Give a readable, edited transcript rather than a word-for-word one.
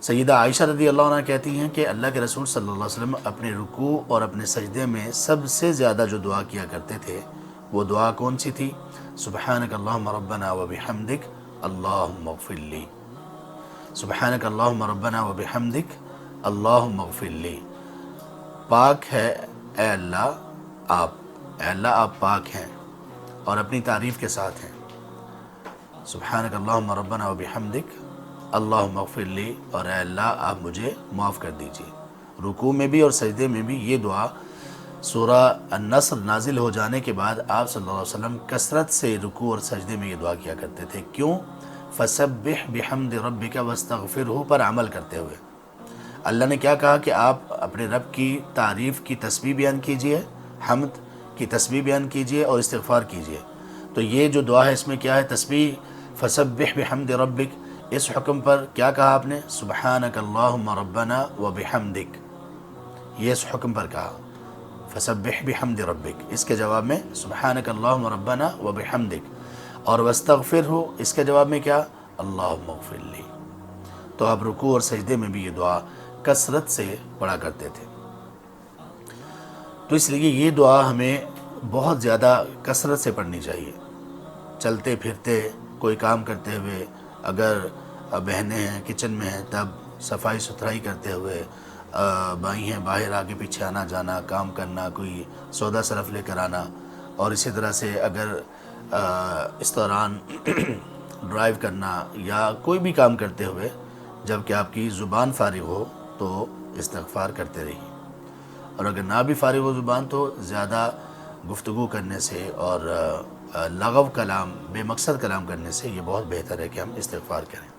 سیدہ عائشہ رضی اللہ عنہ کہتی ہیں کہ اللہ کے رسول صلی اللہ علیہ وسلم اپنے رکوع اور اپنے سجدے میں سب سے زیادہ جو دعا کیا کرتے تھے وہ دعا کون سی تھی؟ سبحانک اللہم ربنا وبحمدک اللہم اغفر لی، سبحانک اللہم ربنا وبحمدک اللہم اغفر لی۔ پاک ہے اے اللہ آپ پاک ہیں اور اپنی تعریف کے ساتھ ہیں۔ سبحانک اللہم ربنا وبحمدک اللہم اغفر لی، اور اے اللہ آپ مجھے معاف کر دیجئے۔ رکوع میں بھی اور سجدے میں بھی یہ دعا سورہ النصر نازل ہو جانے کے بعد آپ صلی اللہ علیہ وسلم کثرت سے رکوع اور سجدے میں یہ دعا کیا کرتے تھے۔ کیوں؟ فسبح بحمد ربک واستغفرہ پر عمل کرتے ہوئے۔ اللہ نے کیا کہا کہ آپ اپنے رب کی تعریف کی تسبیح بیان کیجئے، حمد کی تسبیح بیان کیجئے اور استغفار کیجئے۔ تو یہ جو دعا ہے اس میں کیا ہے؟ تسبیح۔ فسبح بحمد ربک، اس حکم پر کیا کہا آپ نے؟ سبحانک اللہم ربنا وبحمدک، یہ اس حکم پر کہا فسبح بحمد ربک، اس کے جواب میں سبحانک اللہم ربنا وبحمدک، اور واستغفرہ اس کے جواب میں کیا؟ اللہم اغفر لی۔ تو آپ رکوع اور سجدے میں بھی یہ دعا کثرت سے پڑھا کرتے تھے۔ تو اس لیے یہ دعا ہمیں بہت زیادہ کثرت سے پڑھنی چاہیے۔ چلتے پھرتے، کوئی کام کرتے ہوئے، اگر بہنیں ہیں کچن میں ہیں تب صفائی ستھرائی کرتے ہوئے، بھائی ہیں باہر آگے پیچھے آنا جانا، کام کرنا، کوئی سودا صرف لے کر آنا، اور اسی طرح سے اگر اس دوران ڈرائیو کرنا یا کوئی بھی کام کرتے ہوئے جب کہ آپ کی زبان فارغ ہو تو استغفار کرتے رہیے، اور اگر نہ بھی فارغ ہو زبان تو زیادہ گفتگو کرنے سے اور لغو کلام، بے مقصد کلام کرنے سے یہ بہت بہتر ہے کہ ہم استغفار کریں۔